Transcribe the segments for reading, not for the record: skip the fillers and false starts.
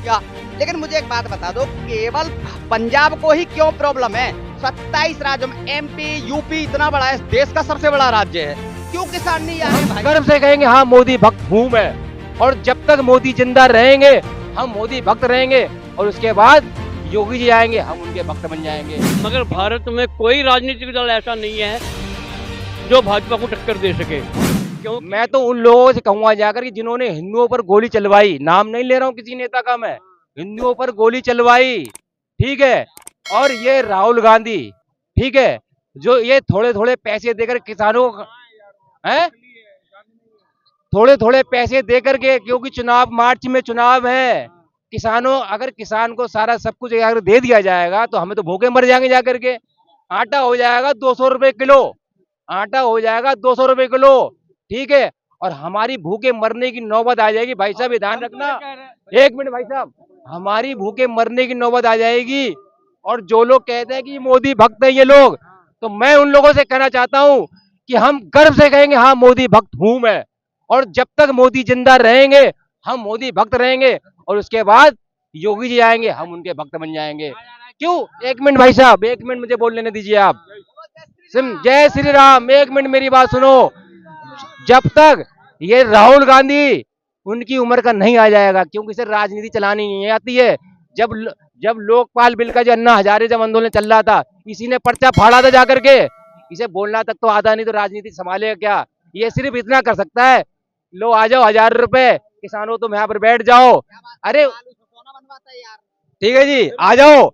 क्या? लेकिन मुझे एक बात बता दो, केवल पंजाब को ही क्यों प्रॉब्लम है? 27 राज्यों में एमपी यूपी इतना बड़ा है, देश का सबसे बड़ा राज्य है, क्यों किसान नहीं आए भाई? गर्व से कहेंगे हाँ मोदी भक्त हूँ मैं, और जब तक मोदी जिंदा रहेंगे हम मोदी भक्त रहेंगे, और उसके बाद योगी जी आएंगे हम उनके भक्त बन जाएंगे। मगर भारत में कोई राजनीतिक दल ऐसा नहीं है जो भाजपा को टक्कर दे सके। क्यों? मैं तो उन लोगों से कहूंगा जाकर कि जिन्होंने हिंदुओं पर गोली चलवाई, नाम नहीं ले रहा हूँ किसी नेता का मैं, हिंदुओं पर गोली चलवाई, ठीक है, और ये राहुल गांधी, ठीक है, जो ये थोड़े थोड़े पैसे देकर किसानों को हैं, थोड़े थोड़े पैसे देकर के, क्योंकि चुनाव मार्च में चुनाव है, किसानों, अगर किसान को सारा सब कुछ अगर दे दिया जाएगा तो हमें तो भूखे मर जाएंगे जाकर के। आटा हो जाएगा 200 रुपए किलो, आटा हो जाएगा 200 रुपए किलो, ठीक है, और हमारी भूखे मरने की नौबत आ जाएगी। भाई साहब ये ध्यान रखना, एक मिनट भाई साहब, हमारी भूखे मरने की नौबत आ जाएगी। और जो लोग कहते हैं कि मोदी भक्त है ये लोग, तो मैं उन लोगों से कहना चाहता हूं कि हम गर्व से कहेंगे हाँ मोदी भक्त हूं मैं, और जब तक मोदी जिंदा रहेंगे हम मोदी भक्त रहेंगे, और उसके बाद योगी जी आएंगे हम उनके भक्त बन जाएंगे। क्यों? एक मिनट भाई साहब, एक मिनट मुझे बोल लेने दीजिए आप। जय श्री राम, एक मिनट मेरी बात सुनो। जब तक ये राहुल गांधी उनकी उम्र का नहीं आ जाएगा, क्योंकि इसे राजनीति चलानी नहीं आती है। जब लोकपाल बिल का जो अन्ना हजारे जब आंदोलन चल रहा था, इसी ने पर्चा फाड़ा था जाकर के, इसे बोलना तक तो आता नहीं, तो राजनीति संभालेगा क्या? ये सिर्फ इतना कर सकता है, लो आ जाओ 1000 रुपए, किसानों तुम यहाँ पर बैठ जाओ, अरे ठीक है जी आ जाओ,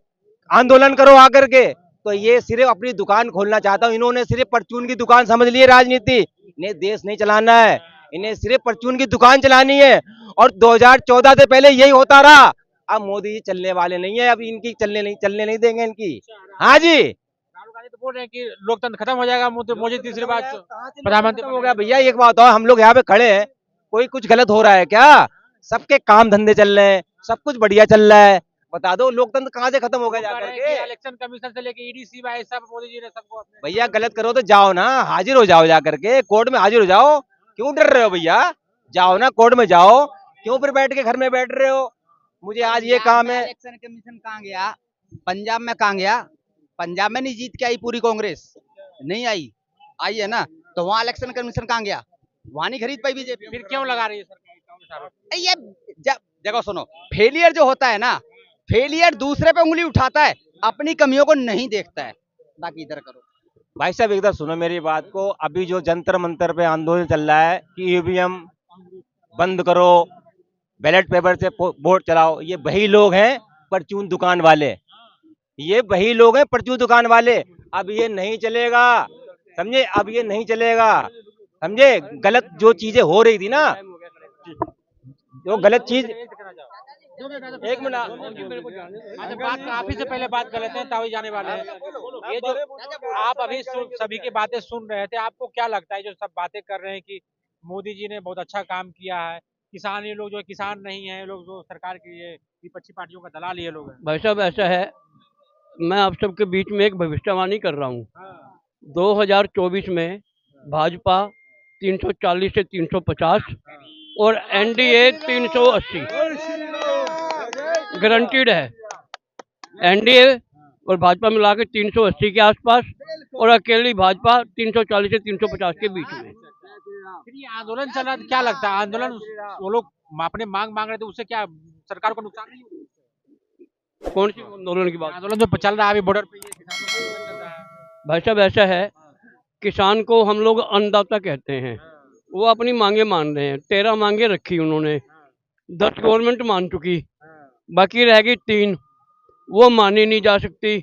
आंदोलन करो आकर के। तो ये सिर्फ अपनी दुकान खोलना चाहता हूँ, इन्होंने सिर्फ परचून की दुकान समझ ली है राजनीति, इन्हें देश नहीं चलाना है, इन्हें सिर्फ परचून की दुकान चलानी है। और 2014 से पहले यही होता रहा, अब मोदी जी चलने वाले नहीं है, अब इनकी चलने नहीं देंगे इनकी। हाँ जी, राहुल गांधी तो बोल रहे हैं कि लोकतंत्र खत्म हो जाएगा, मोदी तीसरी बार प्रधानमंत्री हो गया। भैया एक बात और, हम लोग यहाँ पे खड़े हैं, कोई कुछ गलत हो रहा है क्या? सबके काम धंधे चल रहे हैं, सब कुछ बढ़िया चल रहा है, बता दो लोकतंत्र कहाँ से खत्म हो गया जाकर के? इलेक्शन कमीशन से लेके ईडी सीबीआई सब मोदी जी ने सबको भैया गलत करो तो जाओ ना, हाजिर हो जाओ जाकर के, कोर्ट में हाजिर हो जाओ, क्यों डर रहे हो भैया? जाओ ना कोर्ट में जाओ, क्यों फिर बैठ के घर में बैठ रहे हो? मुझे आज ये काम है। इलेक्शन कमीशन कहाँ गया? पंजाब में कहाँ गया? पंजाब में नहीं जीत के आई पूरी कांग्रेस, नहीं आई, आई है ना, तो वहाँ इलेक्शन कमीशन कहाँ गया? वहाँ नहीं खरीद पाई बीजेपी। फिर क्यों लगा रही है सरकार? ये देखो सुनो, फेलियर जो होता है ना, फेलियर दूसरे पे उंगली उठाता है, अपनी कमियों को नहीं देखता है। बाकी इधर करो भाई साहब, एकदम सुनो मेरी बात को। अभी जो जंतर मंतर पे आंदोलन चल रहा है कि ईवीएम बंद करो, बैलेट पेपर से वोट चलाओ, ये वही लोग हैं परचून दुकान वाले, ये वही लोग हैं परचून दुकान वाले। अब ये नहीं चलेगा, समझे? अब ये नहीं चलेगा, समझे? गलत जो चीजें हो रही थी ना, जो गलत चीज, एक मिनट, बात काफी से पहले बात कर लेते हैं, तावी जाने वाले हैं। ये जो आप अभी सभी की बातें सुन रहे थे, आपको क्या लगता है जो सब बातें कर रहे हैं कि मोदी जी ने बहुत अच्छा काम किया है, किसान, ये लोग जो किसान नहीं है, ये लोग जो सरकार की ये विपक्षी पार्टियों का दलाल ये लोग हैं? भाई साहब ऐसा है, मैं आप सबके बीच में एक भविष्यवाणी कर रहा हूँ। 2024 में भाजपा 340 से 350 और एनडीए 380 गारंटीड है। एनडीए और भाजपा मिला के 380 के आसपास, और अकेली भाजपा 340 से 350 के बीच में। फिर ये आंदोलन चल रहा है, क्या लगता है आंदोलन, वो लोग अपने मांग रहे थे, उससे क्या सरकार को नुकसान नहीं होगा? कौन सी आंदोलन की बात? आंदोलन जो चल रहा है अभी बॉर्डर पे, ये किसानों का आंदोलन चल रहा है। भाई साहब ऐसा है, किसान को हम लोग अन्नदाता कहते हैं, वो अपनी मांगे मान रहे हैं। 13 मांगे रखी उन्होंने, 10 गवर्नमेंट मान चुकी, बाकी रह गई 3, वो मानी नहीं जा सकती।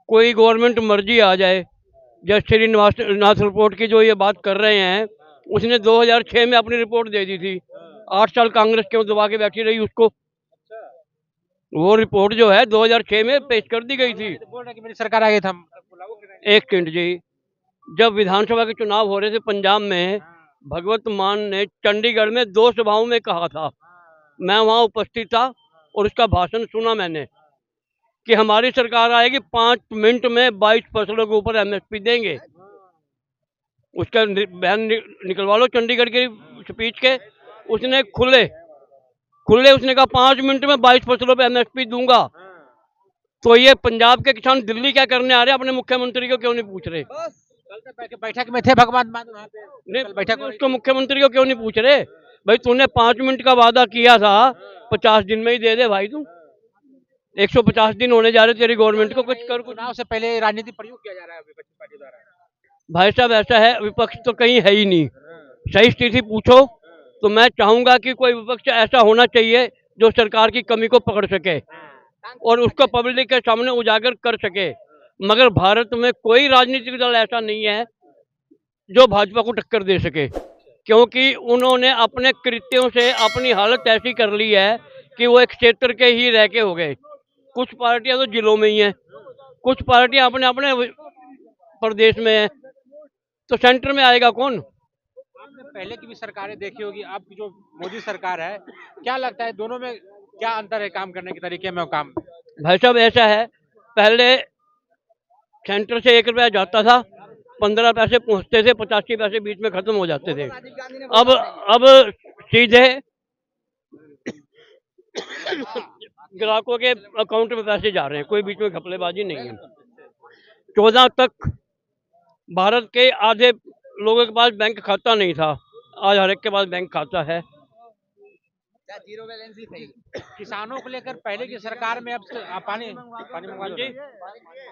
कोई गवर्नमेंट मर्जी आ जाए, जैसे श्रीनिवास रिपोर्ट की जो ये बात कर रहे हैं, उसने 2006 में अपनी रिपोर्ट दे दी थी। 8 साल कांग्रेस क्यों दबा के बैठी रही उसको? वो रिपोर्ट जो है 2006 में पेश कर दी गई थी। बोल रहे कि मेरी सरकार आ गई था। एक सेकंड जी, जब विधानसभा के चुनाव हो रहे थे पंजाब में, भगवत मान ने चंडीगढ़ में 2 सभाओं में कहा था, मैं वहां उपस्थित था और उसका भाषण सुना मैंने, कि हमारी सरकार आएगी 5 मिनट में 22 फसलों के ऊपर एमएसपी देंगे। उसका बयान निकलवा लो चंडीगढ़ की स्पीच के, उसने खुले उसने कहा 5 मिनट में 22 फसलों पे MSP दूंगा। तो ये पंजाब के किसान दिल्ली क्या करने आ रहे हैं, अपने मुख्यमंत्री को क्यों नहीं पूछ रहे? कल तो बैठक में थे भगवान मान वहाँ पे, नहीं, कल बैठक हो रही उसको मुख्यमंत्री को क्यों नहीं पूछ रहे? भाई तूने 5 मिनट का वादा किया था, 50 दिन में ही दे दे भाई तू। 150 दिन होने जा रहे तेरी गवर्नमेंट को, कुछ कर कुछ। चुनाव से पहले राजनीति प्रयोग किया जा रहा है विपक्षी पार्टी द्वारा। भाई साहब ऐसा है, विपक्ष तो कहीं है ही नहीं। सही स्थिति पूछो तो मैं चाहूंगा कि कोई विपक्ष ऐसा होना चाहिए जो सरकार की कमी को पकड़ सके और उसको पब्लिक के सामने उजागर कर सके। मगर भारत में कोई राजनीतिक दल ऐसा नहीं है जो भाजपा को टक्कर दे सके, क्योंकि उन्होंने अपने कृत्यों से अपनी हालत ऐसी कर ली है कि वो एक क्षेत्र के ही रह के हो गए। कुछ पार्टियां तो जिलों में ही हैं, कुछ पार्टियां अपने अपने प्रदेश में हैं, तो सेंटर में आएगा कौन? आपने पहले की भी सरकारें देखी होगी, अब की जो मोदी सरकार है, क्या लगता है दोनों में क्या अंतर है काम करने के तरीके में और काम में? भाई साहब ऐसा है, पहले सेंटर से 1 रुपया जाता था, 15 पैसे पहुंचते थे, 85 पैसे बीच में खत्म हो जाते थे। अब सीधे ग्राहकों के अकाउंट में पैसे जा रहे हैं, कोई बीच में घपलेबाजी नहीं है। 14 तक भारत के आधे लोगों के पास बैंक खाता नहीं था, आज हर एक के पास बैंक खाता है। जीरो बैलेंस ही सही। किसानों को लेकर पहले की सरकार में अब पानी मंगवा दो।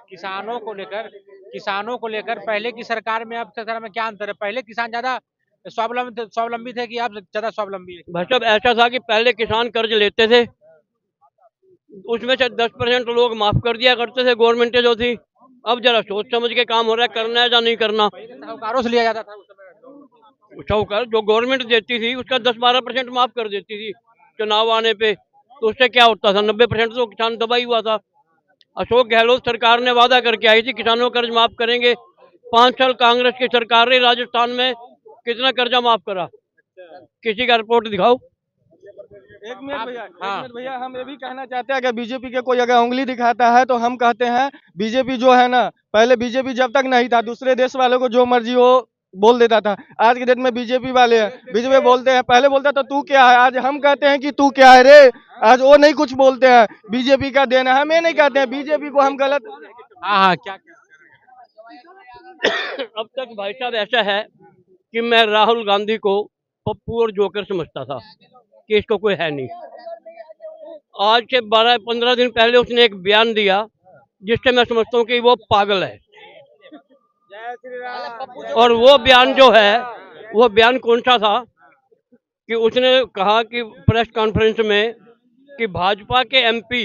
किसानों को लेकर पहले की सरकार में अब सरकार में क्या अंतर है? पहले किसान ज्यादा स्वावलंबी थे कि अब ज्यादा स्वावलंबी है? भाई साहब ऐसा था कि पहले किसान कर्ज लेते थे, उसमें से 10% लोग माफ कर दिया करते थे गवर्नमेंट जो थी। अब जरा सोच समझ के काम हो रहा है, करना है या नहीं करना। साहूकारों से लिया जाता था उस समय। साहूकार जो गवर्नमेंट देती थी उसका 10-12% माफ कर देती थी चुनाव आने पे, तो उससे क्या होता था? 90% तो किसान दबा ही हुआ था। अशोक गहलोत सरकार ने वादा करके आई थी किसानों का कर्ज माफ करेंगे। 5 साल कांग्रेस की सरकार रही, राजस्थान में कितना कर्जा माफ करा? किसी का रिपोर्ट दिखाओ। एक मिनट भैया, हम ये भी कहना चाहते हैं, अगर बीजेपी के कोई अगर उंगली दिखाता है तो हम कहते हैं बीजेपी जो है ना, पहले बीजेपी जब तक नहीं था दूसरे देश वालों को जो मर्जी हो बोल देता था। आज के डेट में बीजेपी वाले हैं, बीजेपी बोलते हैं, पहले बोलता था तू क्या है, आज हम कहते हैं कि तू क्या है रे। आज वो नहीं कुछ बोलते हैं, बीजेपी का देना है, हम ये नहीं कहते हैं बीजेपी को हम गलत। हाँ, क्या अब तक भाई साहब ऐसा है कि मैं राहुल गांधी को पप्पू और जोकर समझता था कि इसको कोई है नहीं। आज से 12-15 दिन पहले उसने एक बयान दिया जिससे मैं समझता हूँ कि वो पागल है। और वो बयान जो है, वो बयान कौन सा था कि उसने कहा कि प्रेस कॉन्फ्रेंस में कि भाजपा के MP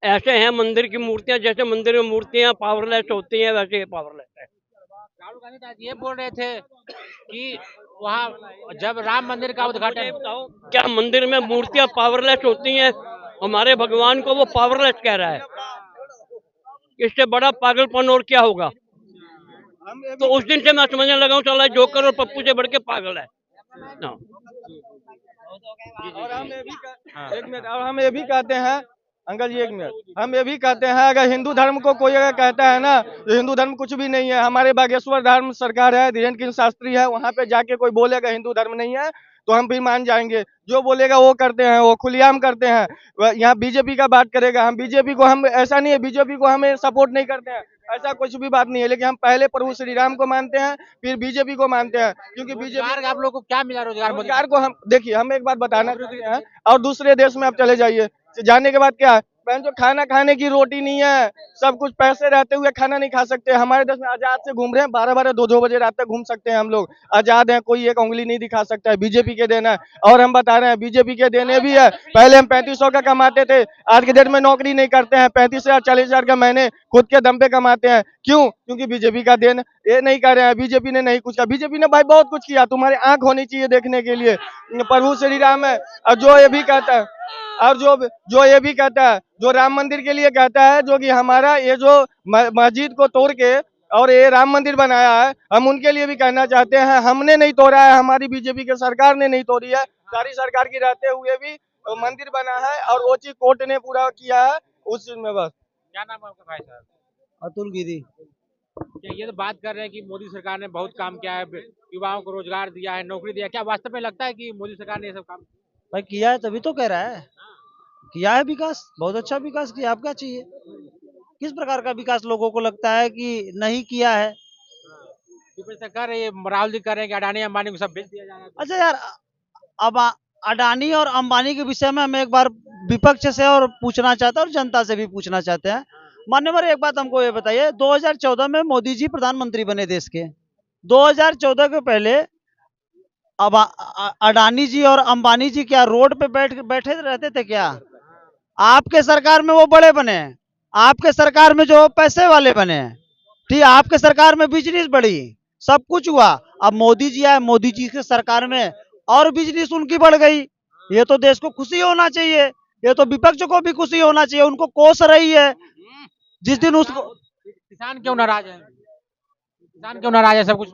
ऐसे हैं, मंदिर की मूर्तियां जैसे मंदिर में मूर्तियां पावरलेस होती हैं वैसे पावरलेस है। राहुल गांधी आज ये बोल रहे थे कि वहाँ जब राम मंदिर का उद्घाटन, बताओ क्या मंदिर में मूर्तियां पावरलेस होती हैं? हमारे भगवान को वो पावरलेस कह रहा है, इससे बड़ा पागलपन और क्या होगा? तो उस दिन से मैं समझने लगा हूँ साला जोकर और पप्पू से बढ़ के पागल है ना। और हम ये भी एक मिनट, और हम ये भी कहते हैं अंकल जी, एक मिनट, हम ये भी कहते हैं अगर हिंदू धर्म को कोई अगर कहता है ना तो हिंदू धर्म कुछ भी नहीं है। हमारे बागेश्वर धर्म सरकार है, धीरेन्द्र किंग शास्त्री है, वहाँ पे जाके कोई बोलेगा हिंदू धर्म नहीं है तो हम भी मान जाएंगे। जो बोलेगा वो करते हैं, वो खुलेआम करते हैं। यहाँ बीजेपी का बात करेगा, हम बीजेपी को, हम ऐसा नहीं है बीजेपी को हमें सपोर्ट नहीं करते हैं, ऐसा कुछ भी बात नहीं है, लेकिन हम पहले प्रभु श्री राम को मानते हैं फिर बीजेपी को मानते हैं, क्योंकि बीजेपी आप लोग को क्या मिला रोजगार को। हम देखिए, हम एक बात बताना चाहते हैं, और दूसरे देश में आप चले जाइए, जाने के बाद क्या है, जो खाना खाने की रोटी नहीं है, सब कुछ पैसे रहते हुए खाना नहीं खा सकते। हमारे देश में आजाद से घूम रहे हैं, 12-12, 2-2 बजे रात तक घूम सकते हैं हम लोग, आजाद हैं, कोई एक उंगली नहीं दिखा सकता है। बीजेपी के देना है, और हम बता रहे हैं बीजेपी के देने भी है। पहले हम 3500 का कमाते थे, आज के डेट में नौकरी नहीं करते हैं, 35,000 40,000 का महीने खुद के दम पे कमाते हैं। क्यों? क्योंकि बीजेपी का देन। ये नहीं कर रहे हैं, बीजेपी ने नहीं कुछ किया, बीजेपी ने भाई बहुत कुछ किया, तुम्हारी आंख होनी चाहिए देखने के लिए। प्रभु श्री राम है, और जो ये भी कहता है, और जो ये भी कहता है, जो राम मंदिर के लिए कहता है, जो कि हमारा ये जो मस्जिद को तोड़ के और ये राम मंदिर बनाया है, हम उनके लिए भी कहना चाहते हैं, हमने नहीं तोड़ा है, हमारी बीजेपी के सरकार ने नहीं तोड़ी है, सारी सरकार की रहते हुए भी मंदिर बना है और वो चीज कोर्ट ने पूरा किया है उस चीज में। बस। क्या नाम है आपका भाई साहब? अतुल गिरी। क्या ये तो बात कर रहे हैं कि मोदी सरकार ने बहुत काम किया है, युवाओं को रोजगार दिया है, नौकरी दिया है, क्या वास्तव में लगता है कि मोदी सरकार ने ये सब काम? भाई किया है तभी तो कह रहा है, किया है विकास, बहुत अच्छा विकास किया, आप क्या चाहिए? किस प्रकार का विकास लोगों को लगता है कि नहीं किया है? विपक्ष सरकार ये राहुल जी कह रहे हैं कि अडानी अंबानी को सब बेच दिया जाएगा। अच्छा यार, अब अडानी और अंबानी के विषय में हम एक बार विपक्ष से और पूछना चाहते हैं और जनता से भी पूछना चाहते हैं। मान्यवर, एक बात हमको ये बताइए, 2014 में मोदी जी प्रधानमंत्री बने देश के। 2014 के पहले अब अडानी जी और अंबानी जी क्या रोड पे बैठे रहते थे क्या? आपके सरकार में वो बड़े बने हैं, आपके सरकार में जो पैसे वाले बने हैं, ठीक, आपके सरकार में बिजनेस बढ़ी, सब कुछ हुआ। अब मोदी जी आए, मोदी जी की सरकार में और बिजनेस उनकी बढ़ गई। ये तो देश को खुशी होना चाहिए, ये तो विपक्ष को भी खुशी होना चाहिए। उनको कोस रही है जिस दिन उसको। किसान क्यों नाराज है? किसान क्यों नाराज है? सब कुछ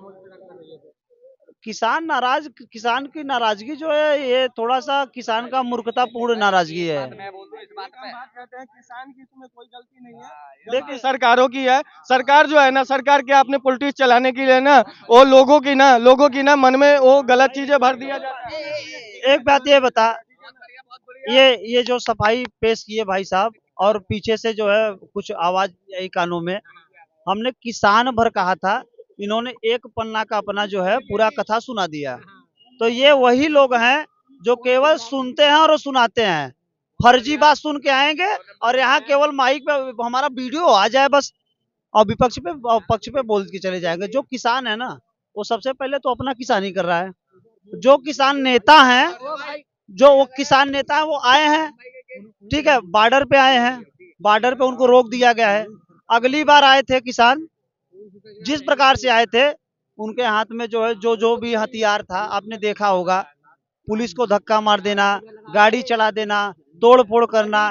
किसान नाराज, किसान की नाराजगी जो है ये थोड़ा सा किसान का मूर्खतापूर्ण नाराजगी है। मैं बोल दूं इस बात पे। कहते हैं किसान की इसमें कोई गलती नहीं है, देखिए सरकारों की है। सरकार जो है ना, सरकार के अपने पॉलिटिक्स चलाने के लिए ना, वो लोगों की ना मन में वो गलत चीजें भर दिया जाता है। एक बात ये बता, ये जो सफाई पेश किए भाई साहब, और पीछे से जो है कुछ आवाज आई कानों में, हमने किसान भर कहा था, इन्होंने एक पन्ना का अपना जो है पूरा कथा सुना दिया। तो ये वही लोग हैं जो केवल सुनते हैं और सुनाते हैं, फर्जी बात सुन के आएंगे और यहाँ केवल माइक पे हमारा वीडियो आ जाए बस, और विपक्ष पे पक्ष पे बोल के चले जाएंगे। जो किसान है ना, वो सबसे पहले तो अपना किसानी कर रहा है। जो किसान नेता है, जो वो किसान नेता है, वो आए हैं, ठीक है, बॉर्डर पे आए हैं, बॉर्डर पे उनको रोक दिया गया है। अगली बार आए थे किसान, जिस प्रकार से आए थे, उनके हाथ में जो है जो भी हथियार था, आपने देखा होगा, पुलिस को धक्का मार देना, गाड़ी चला देना, तोड़ फोड़ करना।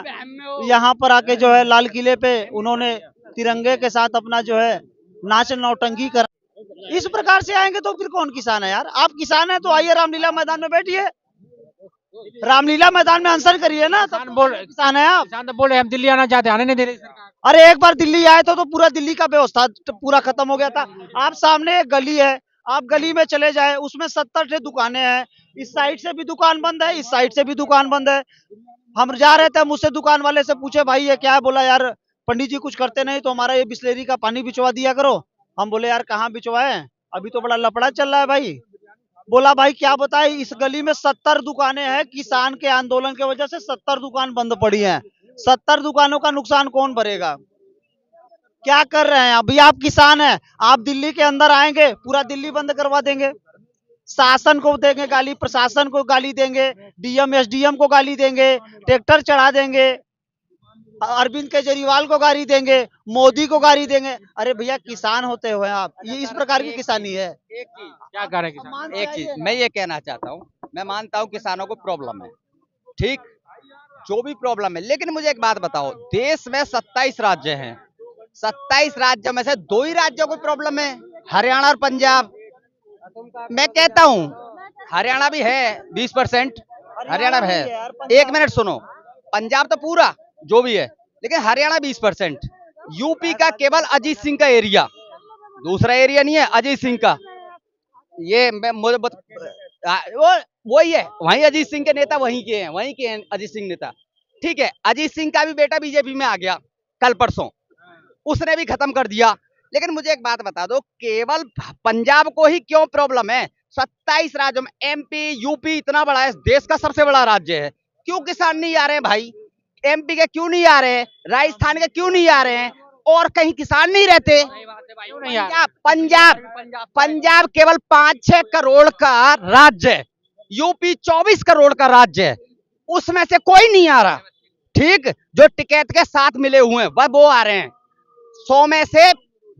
यहाँ पर आके जो है लाल किले पे उन्होंने तिरंगे के साथ अपना जो है नाच नौटंकी कर। इस प्रकार से आएंगे तो फिर कौन किसान है यार? आप किसान है तो आइए रामलीला मैदान में बैठिए, रामलीला मैदान में आंसर करिए ना, किसान तो बोल किसान है आप। किसान तो बोल रहे हैं हम दिल्ली आना चाहते हैं, आने नहीं दे रही सरकार। अरे एक बार दिल्ली आए तो पूरा दिल्ली का व्यवस्था तो पूरा खत्म हो गया था। आप सामने एक गली है, आप गली में चले जाए, उसमें 70 दुकानें हैं, इस साइड से भी दुकान बंद है, इस साइड से भी दुकान बंद है। हम जा रहे थे, मुझसे दुकान वाले से पूछे भाई ये क्या है? बोला यार पंडित जी कुछ करते नहीं तो हमारा ये बिस्लेरी का पानी बिचवा दिया करो। हम बोले यार कहाँ बिचवाए? अभी तो बड़ा लफड़ा चल रहा है भाई। बोला भाई क्या बताए, इस गली में 70 दुकानें हैं, किसान के आंदोलन की वजह से 70 दुकान बंद पड़ी हैं। 70 दुकानों का नुकसान कौन भरेगा? क्या कर रहे हैं अभी? आप किसान हैं, आप दिल्ली के अंदर आएंगे, पूरा दिल्ली बंद करवा देंगे, शासन को देंगे गाली, प्रशासन को गाली देंगे, डीएम एसडीएम को गाली देंगे, ट्रैक्टर चढ़ा देंगे, अरविंद केजरीवाल को गाली देंगे, मोदी को गाली देंगे। अरे भैया किसान होते हुए आप, ये इस प्रकार की किसानी है। एक चीज क्या कर रहे हैं किसान? एक चीज मैं ये कहना चाहता हूँ, मैं मानता हूँ किसानों को प्रॉब्लम है, ठीक, जो भी प्रॉब्लम है, लेकिन मुझे एक बात बताओ, देश में 27 राज्य हैं, 27 राज्यों में से 2 ही राज्यों को प्रॉब्लम है, हरियाणा और पंजाब। मैं कहता हूँ हरियाणा भी है 20%, हरियाणा भी है। एक मिनट सुनो, पंजाब तो पूरा जो भी है, लेकिन हरियाणा 20%। यूपी का केवल अजीत सिंह का एरिया, दूसरा एरिया नहीं है अजीत सिंह का। ये मैं मुझे वही है, वहीं अजीत सिंह के नेता वहीं के हैं अजीत सिंह नेता, ठीक है। अजीत सिंह का भी बेटा बीजेपी में आ गया कल परसों, उसने भी खत्म कर दिया। लेकिन मुझे एक बात बता दो, केवल पंजाब को ही क्यों प्रॉब्लम है? 27 राज्यों में एमपी यूपी इतना बड़ा है, देश का सबसे बड़ा राज्य है, क्यों किसान नहीं आ रहे हैं भाई? एमपी के क्यों नहीं आ रहे हैं? राजस्थान के क्यों नहीं आ रहे हैं? और कहीं किसान नहीं रहते? पंजाब केवल 5-6 करोड़ का राज्य है, यूपी 24 करोड़ का राज्य है, उसमें से कोई नहीं आ रहा, ठीक। जो टिकट के साथ मिले हुए हैं वह वो आ रहे हैं, 100 में से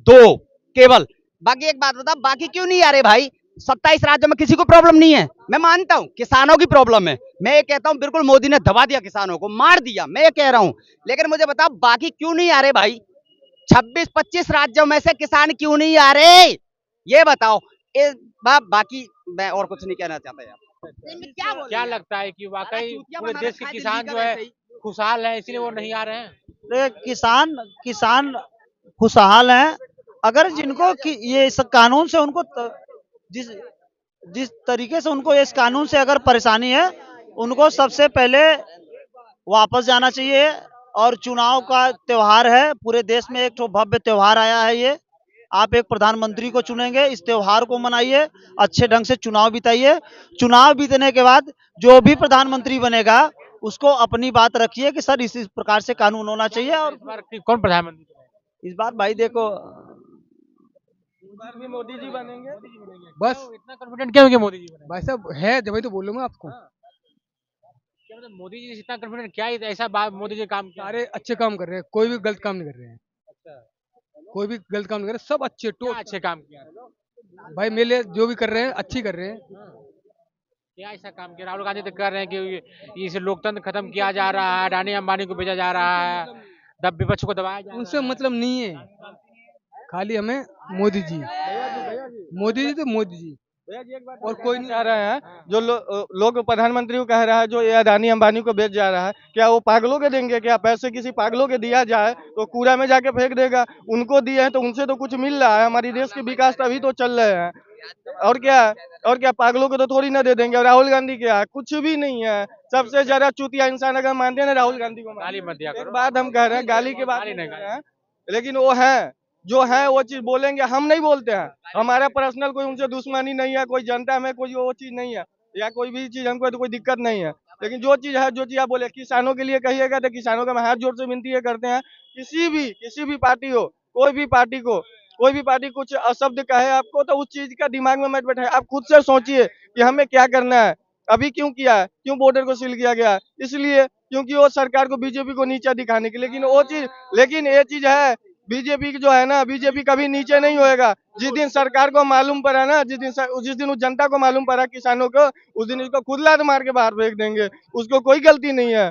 2 केवल। बाकी एक बात बता, बाकी क्यों नहीं आ रहे भाई? 27 राज्यों में किसी को प्रॉब्लम नहीं है। मैं मानता हूं किसानों की प्रॉब्लम है, मैं ये कहता हूं बिल्कुल मोदी ने दबा दिया किसानों को, मार दिया, मैं ये कह रहा हूं। लेकिन मुझे बताओ बाकी क्यों नहीं आ रहे भाई? 26-25 राज्यों में से किसान क्यों नहीं आ रहे, ये बताओ। बाकी मैं और कुछ नहीं कहना चाहता यार। क्या लगता है कि वाकई पूरे देश के किसान जो है खुशहाल है, इसलिए वो नहीं आ रहे हैं? किसान खुशहाल हैं अगर जिनको ये इस कानून से उनको जिस जिस तरीके से उनको इस कानून से अगर परेशानी है, उनको सबसे पहले वापस जाना चाहिए। और चुनाव का त्योहार है, पूरे देश में एक ठो भव्य त्योहार आया है ये। आप एक प्रधानमंत्री को चुनेंगे, इस त्योहार को मनाइए, अच्छे ढंग से चुनाव बिताइए। चुनाव बीतने के बाद जो भी प्रधानमंत्री बनेगा उसको अपनी बात रखिए कि सर इस प्रकार से कानून होना चाहिए। और इस बार कौन प्रधानमंत्री बनेगा? इस बार भाई देखो, इस बार भी मोदी जी बनेंगे। बस इतना कॉन्फिडेंट क्यों है कि मोदी जी बनेंगे? भाई साहब है जब तो बोलूँ मैं आपको। क्या मतलब मोदी जी इतना कॉन्फिडेंट, क्या ऐसा मोदी जी काम किया? सारे अच्छे काम कर रहे हैं, कोई भी गलत काम नहीं कर रहे हैं। कोई भी गलत काम नहीं कर रहे, सब अच्छे क्या अच्छे काम किया? भाई मेरे लिए जो भी कर रहे हैं अच्छी कर रहे हैं। क्या ऐसा काम किया? राहुल गांधी तो कर रहे हैं कि इसे लोकतंत्र खत्म किया जा रहा है, अडानी अंबानी को भेजा जा रहा है, दब विपक्ष को दबाया जा रहा उनसे है। मतलब नहीं है, खाली हमें मोदी जी, मोदी जी तो मोदी जी, और कोई नहीं आ रहा है जो लोग प्रधानमंत्री को कह रहा है, जो ये अडानी अंबानी को बेच जा रहा है, क्या वो पागलों के देंगे? क्या पैसे किसी पागलों के दिया जाए तो कूड़ा में जाके फेंक देगा? उनको दिए हैं तो उनसे तो कुछ मिल रहा है, हमारी देश के विकास तभी तो चल रहे हैं। और क्या पागलों को तो थोड़ी ना दे देंगे। और राहुल गांधी क्या, कुछ भी नहीं है। सबसे ज्यादा चूतिया इंसान अगर मानते हैं ना राहुल गांधी को गाली मत दिया एक करो। बात हम कह रहे हैं, गाली की बात गाली नहीं नहीं, कर रहे हैं, लेकिन वो है जो है वो चीज बोलेंगे, हम नहीं बोलते हैं। हमारा पर्सनल कोई उनसे दुश्मनी नहीं है, कोई जनता में कोई वो चीज नहीं है, या कोई भी चीज हमको तो कोई दिक्कत नहीं है। लेकिन जो चीज है, जो चीज आप बोले किसानों के लिए कहिएगा तो किसानों का हम हाथ जोड़ से विनती ये करते हैं, किसी भी पार्टी हो, कोई भी पार्टी कुछ अशब्द कहे आपको तो उस चीज का दिमाग में मत बैठाए। आप खुद से सोचिए कि हमें क्या करना है। अभी क्यों किया है, क्यों बॉर्डर को सील किया गया है? इसलिए क्योंकि वो सरकार को, बीजेपी को नीचा दिखाने की। लेकिन ये चीज है, बीजेपी जो है ना, बीजेपी कभी नीचे नहीं होएगा। जिस दिन सरकार को मालूम पड़ा ना, जिस दिन उस जनता को मालूम पड़ा किसानों को, उस दिन इसको खुद लात मार के बाहर फेंक देंगे। उसको कोई गलती नहीं है।